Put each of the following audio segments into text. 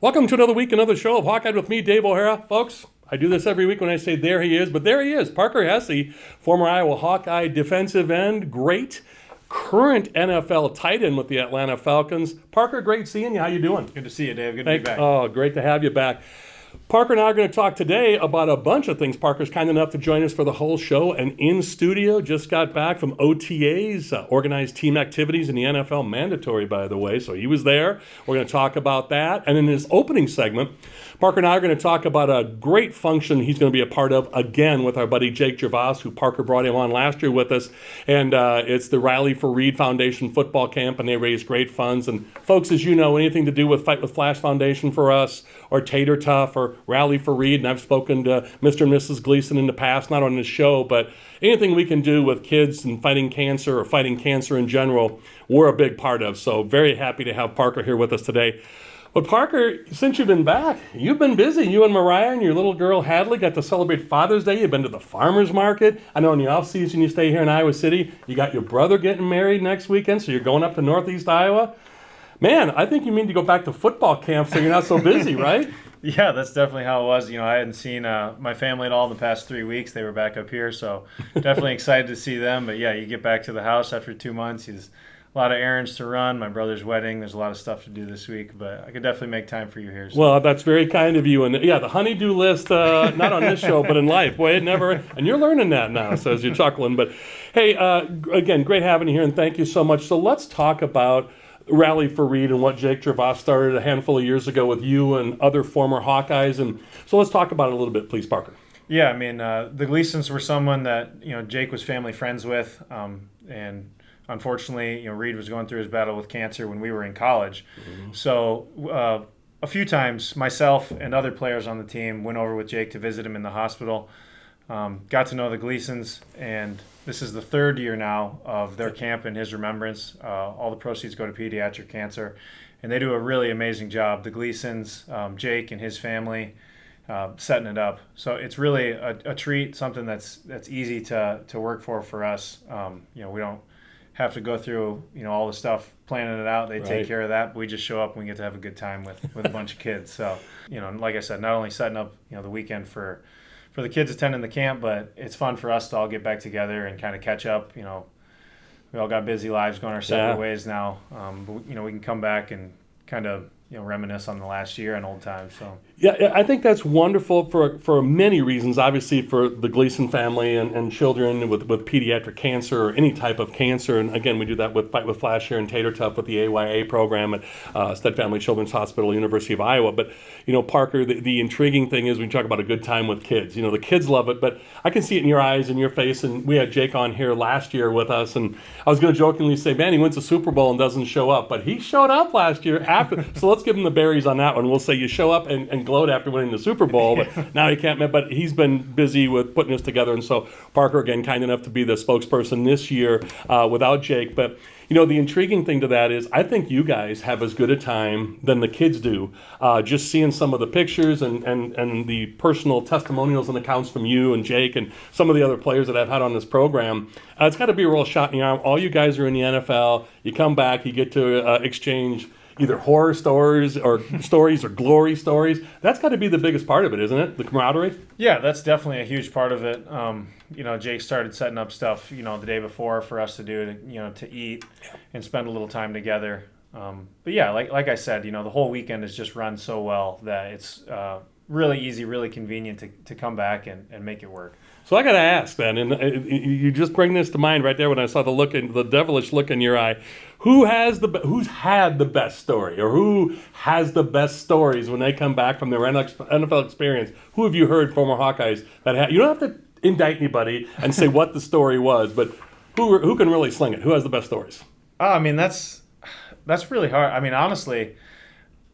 Welcome to another week, another show of Hawkeye with me, Dave O'Hara. Folks, I do this every week when I say there he is, but there he is, Parker Hesse, former Iowa Hawkeye defensive end, great current NFL tight end with the Atlanta Falcons. Parker, great seeing you. How you doing? Good to see you, Dave. Good to be back. Oh, great to have you back. Parker and I are going to talk today about a bunch of things. Parker's kind enough to join us for the whole show and in studio. Just got back from OTAs, organized team activities in the NFL, mandatory, by the way. So he was there. We're going to talk about that. And in his opening segment, Parker and I are going to talk about a great function he's going to be a part of again with our buddy Jake Gervais, who Parker brought him on last year with us. And it's the Rally for Reid Foundation football camp, and they raise great funds. And folks, as you know, anything to do with Fight with Flash Foundation for us, or Tater Tough, or Rally for Reid, and I've spoken to Mr. and Mrs. Gleason in the past, not on this show, but anything we can do with kids and fighting cancer or fighting cancer in general, we're a big part of. So very happy to have Parker here with us today. But Parker, since you've been back, you've been busy. You and Mariah and your little girl Hadley got to celebrate Father's Day. You've been to the farmer's market. I know in the off season you stay here in Iowa City. You got your brother getting married next weekend, so you're going up to Northeast Iowa. Man, I think you mean to go back to football camp so you're not so busy, right? Yeah, that's definitely how it was. You know, I hadn't seen my family at all in the past 3 weeks. They were back up here, so definitely excited to see them. But yeah, you get back to the house after 2 months. There's a lot of errands to run. My brother's wedding. There's a lot of stuff to do this week, but I could definitely make time for you here. So. Well, that's very kind of you. And yeah, the honey-do list, not on this show, but in life. Boy, it never, and you're learning that now, so as you're chuckling. But hey, again, great having you here, and thank you so much. So let's talk about Rally for Reid and what Jake Gervais started a handful of years ago with you and other former Hawkeyes. And so let's talk about it a little bit, please, Parker. Yeah, I mean, the Gleasons were someone that, Jake was family friends with, and unfortunately, Reid was going through his battle with cancer when we were in college. Mm-hmm. So a few times, myself and other players on the team went over with Jake to visit him in the hospital. Got to know the Gleasons, and this is the third year now of their camp in his remembrance. All the proceeds go to pediatric cancer, and they do a really amazing job. The Gleasons, Jake and his family, setting it up. So it's really a treat, something that's easy to work for us. We don't have to go through all the stuff planning it out. They take care of that. But we just show up and we get to have a good time with a bunch of kids. So like I said, not only setting up the weekend for the kids attending the camp, but it's fun for us to all get back together and kind of catch up. We all got busy lives going our separate ways now. But we can come back and kind of reminisce on the last year and old times. So yeah, I think that's wonderful for many reasons. Obviously, for the Gleason family and children with pediatric cancer or any type of cancer. And again, we do that with Fight with Flash here in Tater Tough with the AYA program at Stead Family Children's Hospital, University of Iowa. But Parker, the intriguing thing is we talk about a good time with kids. The kids love it, but I can see it in your eyes and your face. And we had Jake on here last year with us, and I was going to jokingly say, man, he wins the Super Bowl and doesn't show up, but he showed up last year after. So let's give him the berries on that one. We'll say you show up and gloat after winning the Super Bowl, but now he can't. But he's been busy with putting this together, and so Parker, again, kind enough to be the spokesperson this year without Jake. But the intriguing thing to that is I think you guys have as good a time than the kids do. Just seeing some of the pictures and the personal testimonials and accounts from you and Jake and some of the other players that I've had on this program, it's got to be a real shot in the arm. All you guys are in the NFL. You come back, you get to exchange either horror stories or glory stories. That's got to be the biggest part of it, isn't it? The camaraderie? Yeah, that's definitely a huge part of it. Jake started setting up stuff, the day before for us to do, to eat and spend a little time together. But yeah, like I said, the whole weekend has just run so well that it's really easy, really convenient to come back and make it work. So I got to ask then, and you just bring this to mind right there when I saw the devilish look in your eye. Who's had the best story, or who has the best stories when they come back from their NFL experience? Who have you heard, former Hawkeyes, that you don't have to indict anybody and say what the story was, but who can really sling it? Who has the best stories? I mean, that's really hard. I mean, honestly,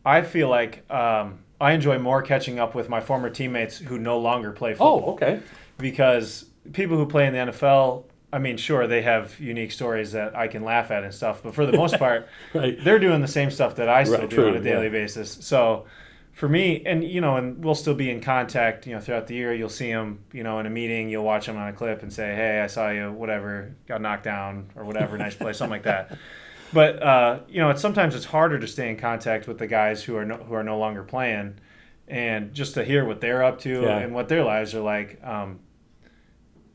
I feel like I enjoy more catching up with my former teammates who no longer play football. Oh, okay. Because people who play in the NFL, I mean, sure, they have unique stories that I can laugh at and stuff, but for the most part, they're doing the same stuff that I still do on a daily basis. So for me, and we'll still be in contact, throughout the year. You'll see them, in a meeting, you'll watch them on a clip and say, hey, I saw you, whatever, got knocked down or whatever, nice play, something like that. But sometimes it's harder to stay in contact with the guys who are no longer playing, and just to hear what they're up to and what their lives are like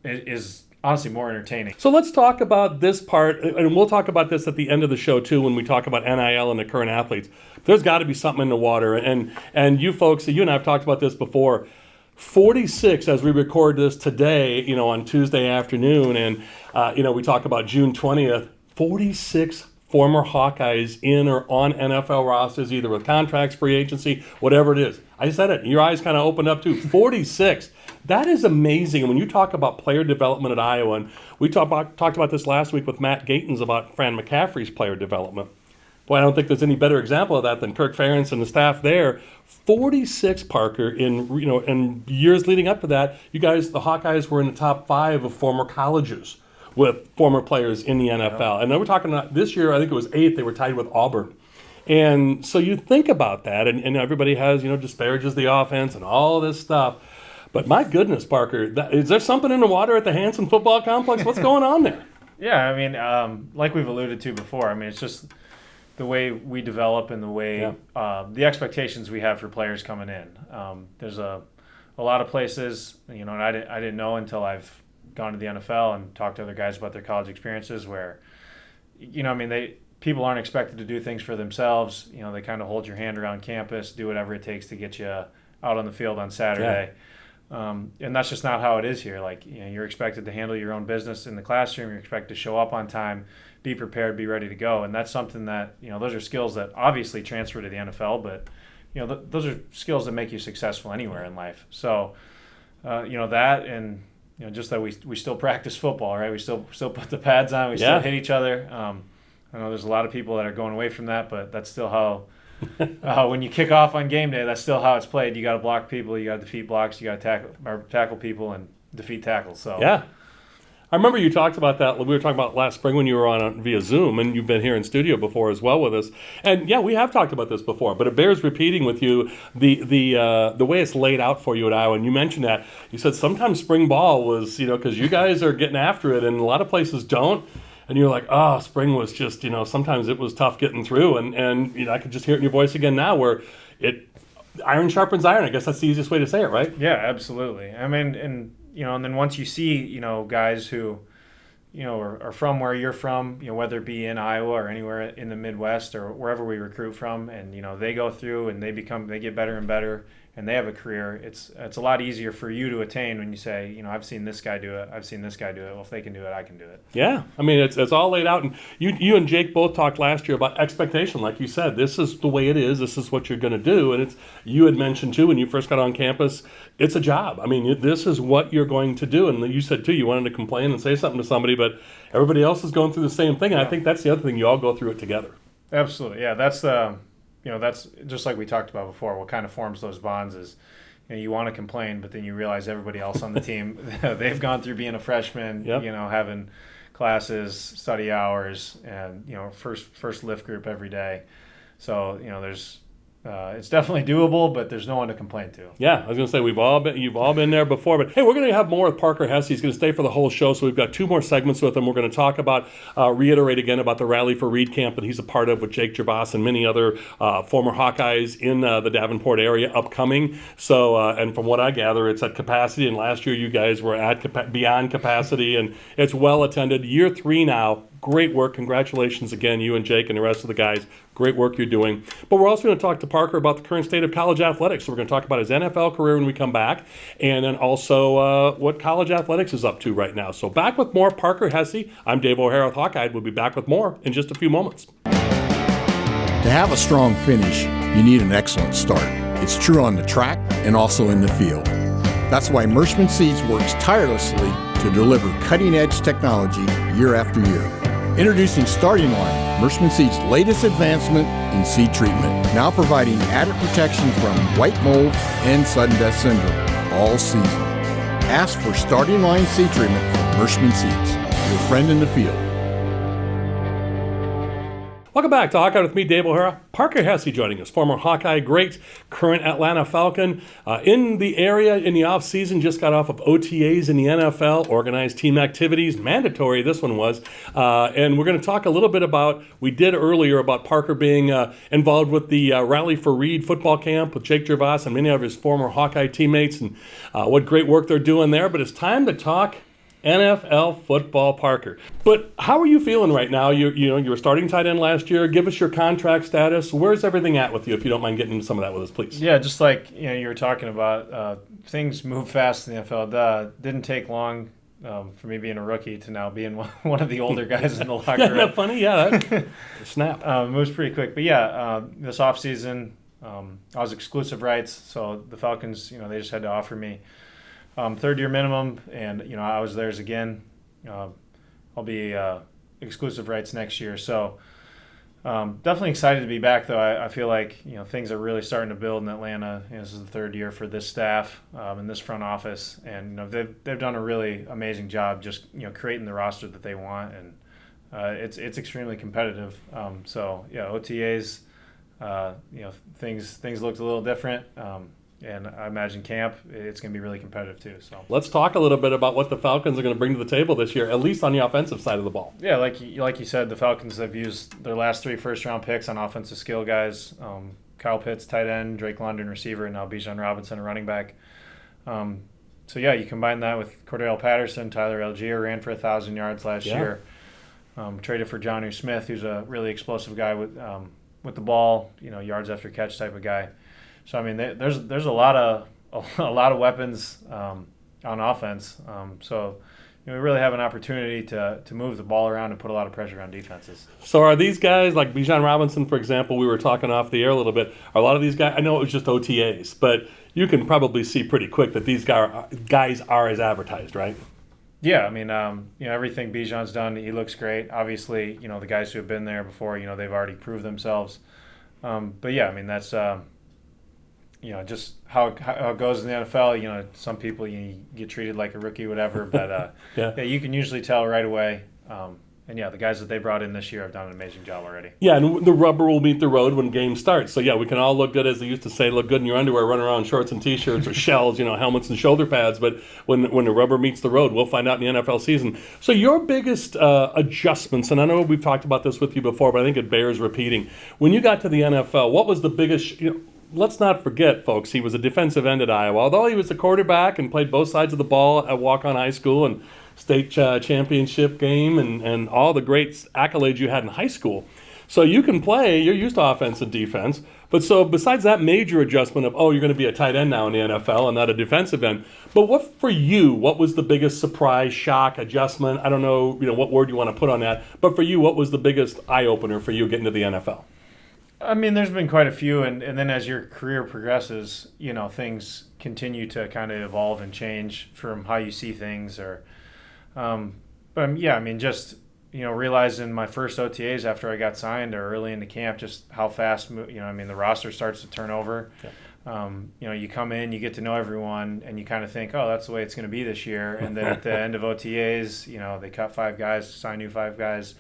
is honestly more entertaining. So let's talk about this part, and we'll talk about this at the end of the show too when we talk about NIL and the current athletes. There's got to be something in the water, and you folks, you and I have talked about this before. 46 as we record this today, on Tuesday afternoon, and we talk about June 20th. 46 former Hawkeyes in or on NFL rosters, either with contracts, free agency, whatever it is. I said it. Your eyes kind of opened up too. 46. That is amazing. And when you talk about player development at Iowa, and we talked about this last week with Matt Gatens about Fran McCaffrey's player development. Boy, I don't think there's any better example of that than Kirk Ferentz and the staff there. 46, Parker, in years leading up to that, you guys, the Hawkeyes, were in the top 5 of former colleges with former players in the NFL. Yeah. And then we're talking about this year, I think it was 8th, they were tied with Auburn. And so you think about that, and everybody has, disparages the offense and all this stuff. But my goodness, Parker, is there something in the water at the Hanson Football Complex? What's going on there? Yeah, I mean, like we've alluded to before, I mean, it's just the way we develop and the way the expectations we have for players coming in. There's a lot of places, and I didn't know until I've gone to the NFL and talked to other guys about their college experiences where, people aren't expected to do things for themselves. They kind of hold your hand around campus, do whatever it takes to get you out on the field on Saturday. Yeah. And that's just not how it is here. Like, you're expected to handle your own business in the classroom. You're expected to show up on time, be prepared, be ready to go. And that's something that, those are skills that obviously transfer to the NFL, but, those are skills that make you successful anywhere in life. So, that and, just that we still practice football, right? We still put the pads on. We still hit each other. I know there's a lot of people that are going away from that, but that's still how when you kick off on game day, that's still how it's played. You got to block people, you got to defeat blocks, you got to tackle people and defeat tackles. So yeah. I remember you talked about that. We were talking about last spring when you were on via Zoom, and you've been here in studio before as well with us. And yeah, we have talked about this before, but it bears repeating with you the way it's laid out for you at Iowa. And you mentioned that you said sometimes spring ball was, because you guys are getting after it, and a lot of places don't. And you're like, spring was just, sometimes it was tough getting through. And I could just hear it in your voice again now, where iron sharpens iron. I guess that's the easiest way to say it, right? Yeah, absolutely. I mean, and then once you see, guys who, are from where you're from, whether it be in Iowa or anywhere in the Midwest or wherever we recruit from, and, they go through and they get better and better and they have a career, it's a lot easier for you to attain when you say, I've seen this guy do it, I've seen this guy do it. Well, if they can do it, I can do it. Yeah, I mean, it's all laid out. And you and Jake both talked last year about expectation. Like you said, this is the way it is. This is what you're going to do. And you had mentioned, too, when you first got on campus, it's a job. I mean, this is what you're going to do. And you said, too, you wanted to complain and say something to somebody, but everybody else is going through the same thing. And I think that's the other thing. You all go through it together. Absolutely. Yeah, that's that's just like we talked about before. What kind of forms those bonds is, you want to complain, but then you realize everybody else on the team, they've gone through being a freshman, having classes, study hours, and first lift group every day. So there's it's definitely doable, but there's no one to complain to. Yeah, I was going to say you've all been there before. But hey, we're going to have more with Parker Hesse. He's going to stay for the whole show, so we've got 2 more segments with him. We're going to talk about, reiterate again about the Rally for Reid camp that he's a part of with Jake Gervais and many other former Hawkeyes in the Davenport area upcoming. So, and from what I gather, it's at capacity. And last year you guys were at beyond capacity, and it's well attended. Year 3 now. Great work. Congratulations again, you and Jake and the rest of the guys. Great work you're doing. But we're also going to talk to Parker about the current state of college athletics. So we're going to talk about his NFL career when we come back, and then also what college athletics is up to right now. So back with more Parker Hesse. I'm Dave O'Hara with Hawkeye. We'll be back with more in just a few moments. To have a strong finish, you need an excellent start. It's true on the track and also in the field. That's why Merschman Seeds works tirelessly to deliver cutting-edge technology year after year. Introducing Starting Line, Merschman Seeds' latest advancement in seed treatment, now providing added protection from white mold and sudden death syndrome all season. Ask for Starting Line seed treatment from Merschman Seeds, your friend in the field. Welcome back to Hawkeye with me, Dave O'Hara. Parker Hesse joining us, former Hawkeye great, current Atlanta Falcon. In the area in the offseason, just got off of OTAs in the NFL, organized team activities, mandatory this one was. And we're going to talk a little bit about, we did earlier, about Parker being involved with the Rally for Reid football camp with Jake Gervais and many of his former Hawkeye teammates, and what great work they're doing there. But it's time to talk NFL football, Parker. But how are you feeling right now? You were starting tight end last year. Give us your contract status. Where's everything at with you, if you don't mind getting into some of that with us, please? Yeah, just like you were talking about, things move fast in the NFL. Didn't take long for me being a rookie to now being one of the older guys in the locker room. Isn't that funny? Yeah, that snap. It moves pretty quick. But yeah, this offseason, I was exclusive rights, so the Falcons, they just had to offer me third-year minimum, and I was theirs again. I'll be exclusive rights next year, so definitely excited to be back. Though I feel like things are really starting to build in Atlanta. This is the third year for this staff in this front office, and they've done a really amazing job just creating the roster that they want, and it's extremely competitive. So yeah, OTAs, things looked a little different. And I imagine camp, it's going to be really competitive too. So let's talk a little bit about what the Falcons are going to bring to the table this year, at least on the offensive side of the ball. Yeah, like you said, the Falcons have used their last 3 first-round picks on offensive skill guys. Kyle Pitts, tight end, Drake London, receiver, and now Bijan Robinson, a running back. So yeah, you combine that with Cordell Patterson, Tyler Algier ran for 1,000 yards last year. Traded for Jonnu Smith, who's a really explosive guy with the ball, yards after catch type of guy. So I mean, there's a lot of weapons on offense. So we really have an opportunity to move the ball around and put a lot of pressure on defenses. So are these guys like Bijan Robinson, for example? We were talking off the air a little bit. Are a lot of these guys? I know it was just OTAs, but you can probably see pretty quick that these guys are as advertised, right? Yeah, I mean, everything Bijan's done, he looks great. Obviously, the guys who have been there before, they've already proved themselves. But yeah, I mean, that's. Just how it goes in the NFL. Some people you get treated like a rookie, whatever. But yeah, you can usually tell right away. And yeah, the guys that they brought in this year have done an amazing job already. Yeah, and the rubber will meet the road when games start. So yeah, we can all look good, as they used to say, look good in your underwear, running around in shorts and t-shirts or shells, helmets and shoulder pads. But when the rubber meets the road, we'll find out in the NFL season. So your biggest adjustments, and I know we've talked about this with you before, but I think it bears repeating. When you got to the NFL, what was the biggest? Let's not forget, folks, he was a defensive end at Iowa. Although he was a quarterback and played both sides of the ball at Walk-On High School and state championship game and all the great accolades you had in high school. So you can play, you're used to offense and defense. But so besides that major adjustment of, you're going to be a tight end now in the NFL and not a defensive end. But what was the biggest surprise, shock, adjustment? I don't know, what word you want to put on that. But for you, what was the biggest eye-opener for you getting to the NFL? I mean, there's been quite a few, and then as your career progresses, things continue to kind of evolve and change from how you see things. But yeah, I mean, just realizing my first OTAs after I got signed or early into camp, just how fast the roster starts to turn over. Yeah. You come in, you get to know everyone, and you kind of think, that's the way it's going to be this year. And then at the end of OTAs, they cut 5 guys, sign new 5 guys.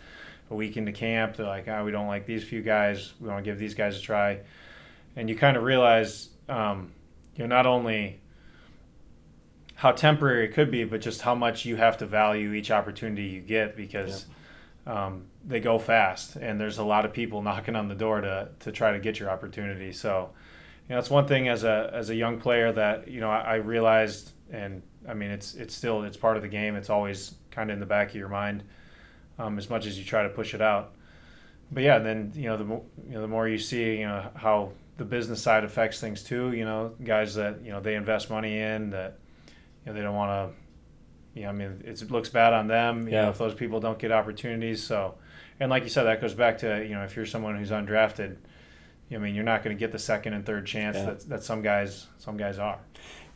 A week into camp, they're like, we don't like these few guys. We want to give these guys a try. And you kind of realize, not only how temporary it could be, but just how much you have to value each opportunity you get because they go fast. And there's a lot of people knocking on the door to try to get your opportunity. So, it's one thing as a young player that, I realized, and I mean, it's part of the game. It's always kind of in the back of your mind. As much as you try to push it out. But yeah, then the more you see how the business side affects things too. Guys that they invest money in that they don't want to. I mean, it looks bad on them. If those people don't get opportunities. So, and like you said, that goes back to if you're someone who's undrafted. I mean, you're not going to get the second and third chance that some guys are.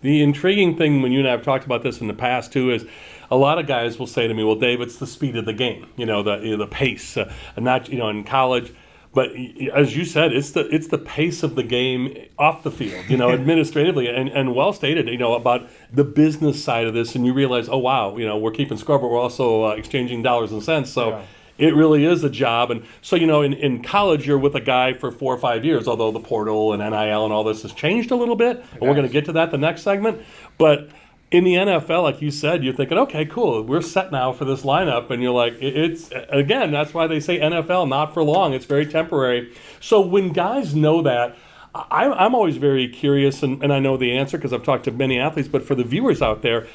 The intriguing thing, when you and I have talked about this in the past too, is a lot of guys will say to me, "Well, Dave, it's the speed of the game, the pace, and not in college." But as you said, it's the pace of the game off the field, administratively, and well stated, about the business side of this, and you realize, oh wow, we're keeping score, but we're also exchanging dollars and cents. So It really is a job. And so, in college, you're with a guy for 4 or 5 years, although the portal and NIL and all this has changed a little bit. And we're going to get to that the next segment. But in the NFL, like you said, you're thinking, okay, cool, we're set now for this lineup. And you're like, again, that's why they say NFL, not for long. It's very temporary. So when guys know that, I'm always very curious, and I know the answer because I've talked to many athletes, but for the viewers out there,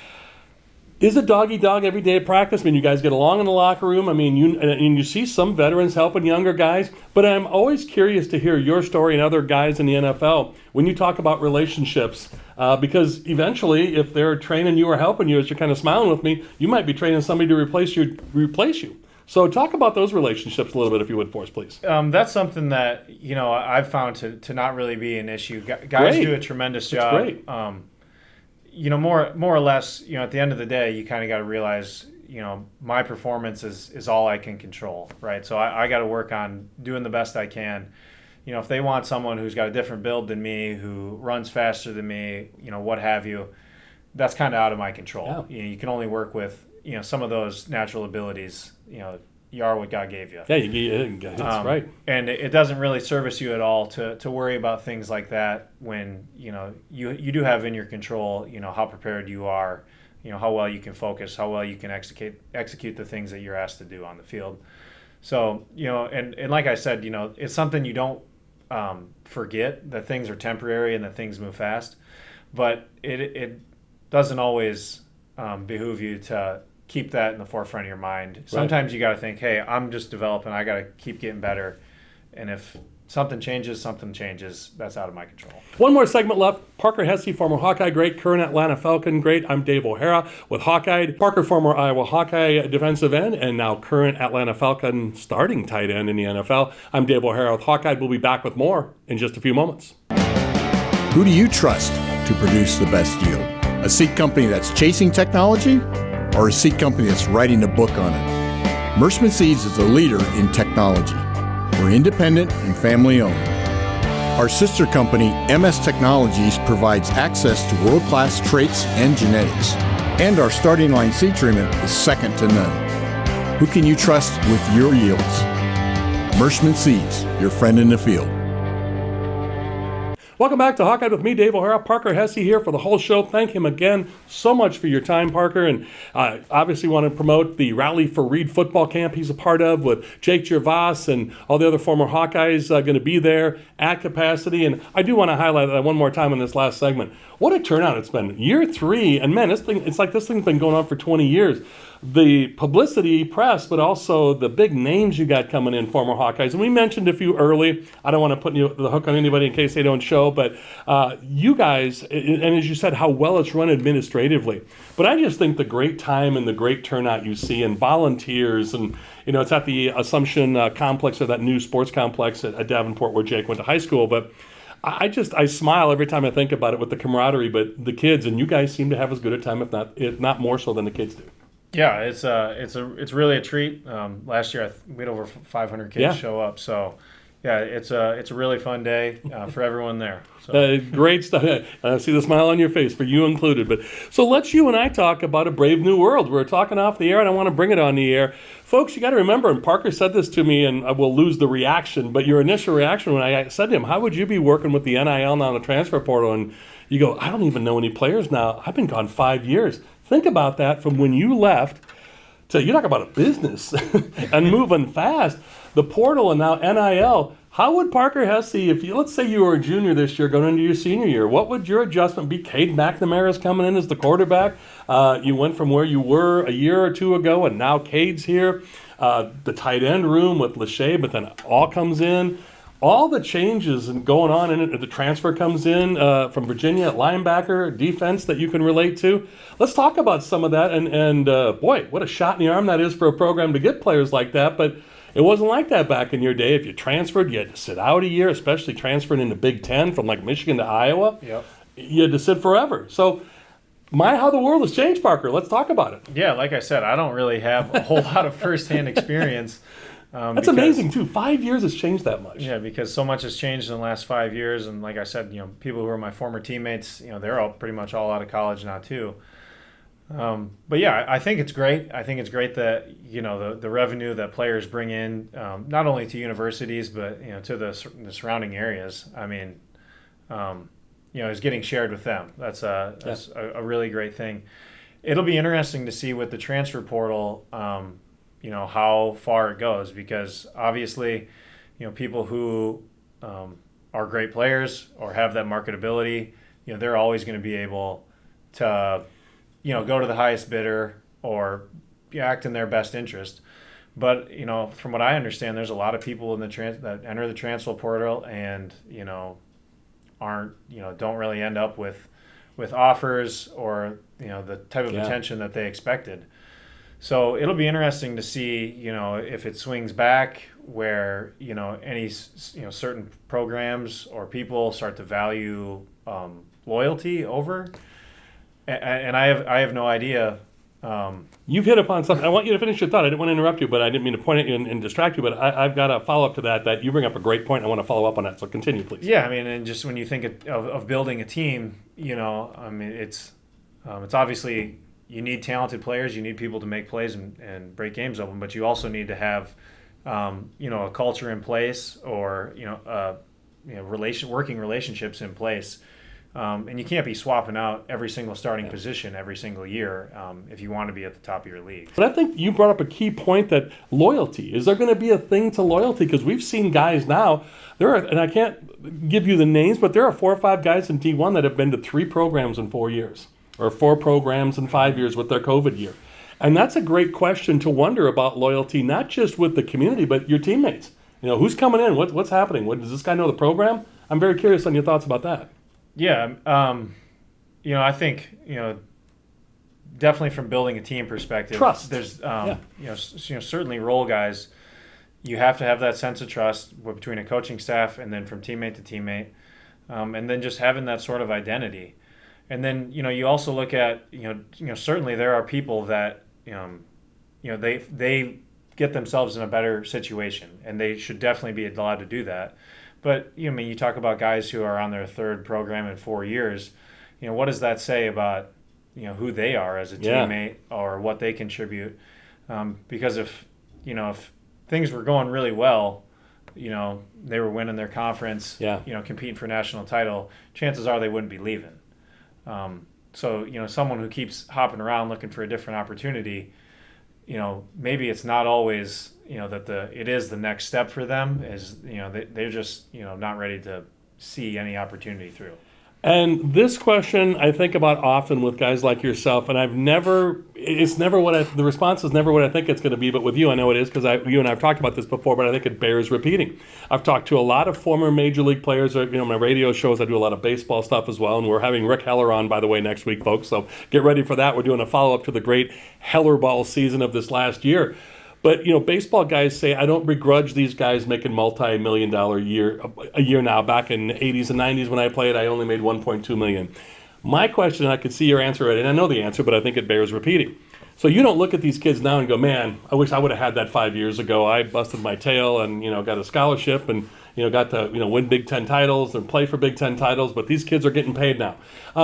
is it dog-eat-dog every day at practice? I mean, you guys get along in the locker room. I mean, you see some veterans helping younger guys, but I'm always curious to hear your story and other guys in the NFL when you talk about relationships, because eventually, if they're training you or helping you, as you're kind of smiling with me, you might be training somebody to replace you. So talk about those relationships a little bit, if you would, for us, please. That's something that, I've found to not really be an issue. Guys Great. do a tremendous job. Great. More or less, at the end of the day, you kind of got to realize, my performance is all I can control, right? So I got to work on doing the best I can. If they want someone who's got a different build than me, who runs faster than me, what have you, that's kind of out of my control. Yeah. You can only work with, some of those natural abilities. You are what God gave you. Yeah, that's right. And it doesn't really service you at all to worry about things like that when, you do have in your control, how prepared you are, how well you can focus, how well you can execute the things that you're asked to do on the field. So, and like I said, it's something you don't forget, that things are temporary and that things move fast, but it doesn't always behoove you to keep that in the forefront of your mind. Sometimes you got to think, hey, I'm just developing. I got to keep getting better. And if something changes. That's out of my control. One more segment left. Parker Hesse, former Hawkeye great, current Atlanta Falcon great. I'm Dave O'Hara with Hawkeyed. Parker, former Iowa Hawkeye defensive end, and now current Atlanta Falcon starting tight end in the NFL. I'm Dave O'Hara with Hawkeyed. We'll be back with more in just a few moments. Who do you trust to produce the best yield? A seed company that's chasing technology, or a seed company that's writing a book on it? Mershman Seeds is a leader in technology. We're independent and family-owned. Our sister company, MS Technologies, provides access to world-class traits and genetics. And our starting line seed treatment is second to none. Who can you trust with your yields? Mershman Seeds, your friend in the field. Welcome back to Hawkeye with me, Dave O'Hara. Parker Hesse here for the whole show. Thank him again so much for your time, Parker. And obviously want to promote the Rally for Reid football camp he's a part of with Jake Gervais and all the other former Hawkeyes going to be there at capacity. And I do want to highlight that one more time in this last segment. What a turnout it's been. Year 3, and man, it's like this thing's been going on for 20 years. The publicity, press, but also the big names you got coming in, former Hawkeyes. And we mentioned a few early. I don't want to put the hook on anybody in case they don't show, but you guys, and as you said, how well it's run administratively. But I just think the great time and the great turnout you see and volunteers, and it's at the Assumption complex, or that new sports complex at Davenport where Jake went to high school. But I smile every time I think about it with the camaraderie, but the kids, and you guys seem to have as good a time, if not more so than the kids do. Yeah, it's really a treat. Last year we had over 500 kids show up, so yeah, it's a really fun day for everyone there. So. Great stuff. I see the smile on your face, for you included. But so let's you and I talk about a brave new world. We're talking off the air, and I want to bring it on the air. Folks, you got to remember, and Parker said this to me, and I will lose the reaction, but your initial reaction when I said to him, how would you be working with the NIL now in the transfer portal? And you go, I don't even know any players now. I've been gone 5 years. Think about that from when you left to, you talk about a business and moving fast. The portal and now NIL. How would Parker Hesse, let's say you were a junior this year going into your senior year, what would your adjustment be? Cade McNamara's coming in as the quarterback. You went from where you were a year or two ago, and now Cade's here. The tight end room with Lachey, but then all comes in. All the changes and going on in it, the transfer comes in from Virginia at linebacker, defense that you can relate to. Let's talk about some of that. And boy, what a shot in the arm that is for a program to get players like that. But it wasn't like that back in your day. If you transferred, you had to sit out a year, especially transferring into Big Ten from like Michigan to Iowa. Yep. You had to sit forever. So how the world has changed, Parker. Let's talk about it. Yeah, like I said, I don't really have a whole lot of firsthand experience. That's amazing, too. 5 years has changed that much. Yeah, because so much has changed in the last 5 years. And like I said, people who are my former teammates, they're all pretty much all out of college now, too. But yeah, I think it's great. I think it's great that the revenue that players bring in, not only to universities but to the surrounding areas. I mean, is getting shared with them. That's a really great thing. It'll be interesting to see with the transfer portal, how far it goes, because obviously, people who are great players or have that marketability, they're always going to be able to go to the highest bidder or act in their best interest. But, from what I understand, there's a lot of people in that enter the transfer portal and, don't really end up with offers or, the type of attention that they expected. So it'll be interesting to see, if it swings back where, any, certain programs or people start to value loyalty over. And I have no idea. You've hit upon something. I want you to finish your thought. I didn't want to interrupt you, but I didn't mean to point at you and distract you. But I've got a follow-up to that you bring up a great point. I want to follow up on that. So continue, please. Yeah, I mean, and just when you think of building a team, it's obviously you need talented players. You need people to make plays and break games open. But you also need to have, a culture in place or, working relationships in place. And you can't be swapping out every single starting position every single year if you want to be at the top of your league. But I think you brought up a key point, that loyalty. Is there going to be a thing to loyalty? Because we've seen guys now, and I can't give you the names, but there are 4 or 5 guys in D1 that have been to 3 programs in 4 years, or 4 programs in 5 years with their COVID year. And that's a great question to wonder about loyalty, not just with the community, but your teammates. Who's coming in? What's happening? Does this guy know the program? I'm very curious on your thoughts about that. Yeah, I think definitely from building a team perspective, trust. There's certainly role guys. You have to have that sense of trust between a coaching staff and then from teammate to teammate, and then just having that sort of identity. And then you also look at certainly there are people that they get themselves in a better situation, and they should definitely be allowed to do that. But you talk about guys who are on their 3rd program in 4 years. What does that say about who they are as a teammate or what they contribute? Because if things were going really well, they were winning their conference, competing for national title, chances are they wouldn't be leaving. So someone who keeps hopping around looking for a different opportunity, maybe it's not always that it is the next step for them, is they're just not ready to see any opportunity through. And this question I think about often with guys like yourself, and the response is never what I think it's going to be, but with you I know it is, because you and I have talked about this before, but I think it bears repeating. I've talked to a lot of former major league players. My radio shows, I do a lot of baseball stuff as well, and we're having Rick Heller on, by the way, next week, folks, so get ready for that. We're doing a follow-up to the great Heller ball season of this last year. But, baseball guys say, I don't begrudge these guys making multi-million-dollar a year now. Back in the 80s and 90s when I played, I only made $1.2 million. My question, and I could see your answer already, and I know the answer, but I think it bears repeating. So you don't look at these kids now and go, man, I wish I would have had that 5 years ago. I busted my tail and, got a scholarship and, got to, win Big Ten titles and play for Big Ten titles, but these kids are getting paid now.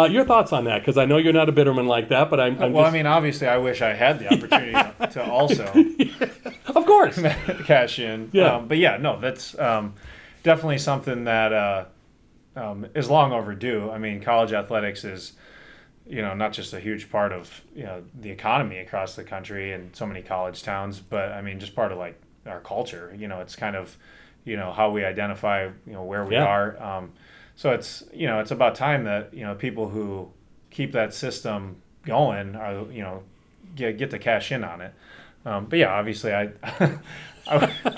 Your thoughts on that? Because I know you're not a bitterman like that, but I'm well, just... I mean, obviously I wish I had the opportunity to also of course cash in. Yeah. But yeah, no, that's definitely something that is long overdue. I mean, college athletics is, not just a huge part of, the economy across the country and so many college towns, but I mean, just part of like our culture. It's kind of, how we identify, where we are. So it's, it's about time that, people who keep that system going are, get to cash in on it. But yeah, obviously I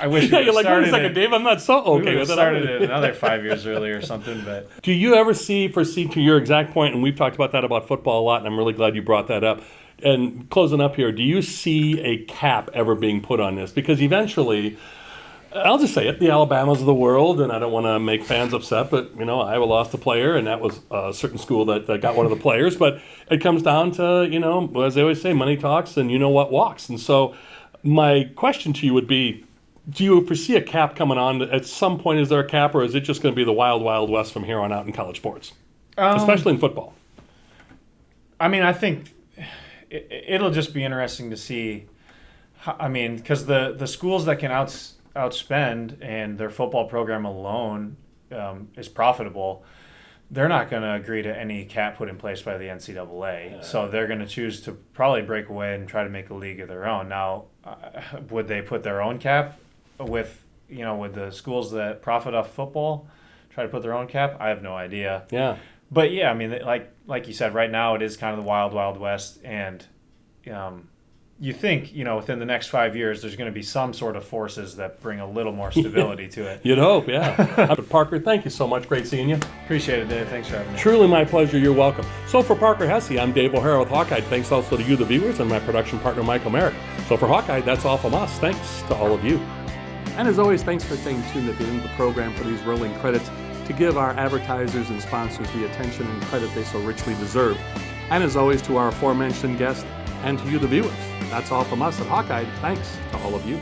wish we you're like, wait a second, it, Dave, I'm not so okay with it. Started it another 5 years earlier or something. But do you ever foresee, to your exact point, and we've talked about that about football a lot, and I'm really glad you brought that up. And closing up here, do you see a cap ever being put on this? Because eventually, I'll just say it, the Alabamas of the world, and I don't want to make fans upset, but, Iowa lost a player, and that was a certain school that got one of the players. But it comes down to, as they always say, money talks, and what walks. And so my question to you would be, do you foresee a cap coming on? At some point, is there a cap, or is it just going to be the wild, wild west from here on out in college sports, especially in football? I mean, I think it'll just be interesting to see. I mean, because the schools that can outspend and their football program alone is profitable, they're not going to agree to any cap put in place by the NCAA. So they're going to choose to probably break away and try to make a league of their own. Now, would they put their own cap with the schools that profit off football? Try to put their own cap? I have no idea. Yeah. But yeah, I mean, like you said, right now it is kind of the wild, wild west, and you think within the next 5 years there's going to be some sort of forces that bring a little more stability to it. You'd hope, yeah. Parker, thank you so much. Great seeing you. Appreciate it, Dave. Thanks for having me. Truly my pleasure. You're welcome. So for Parker Hesse, I'm Dave O'Hara with Hawkeye. Thanks also to you, the viewers, and my production partner, Michael Merrick. So for Hawkeye, that's all from us. Thanks to all of you. And as always, thanks for staying tuned at the end of the program for these rolling credits to give our advertisers and sponsors the attention and credit they so richly deserve. And as always, to our aforementioned guests and to you, the viewers. That's all from us at Hawkeye. Thanks to all of you.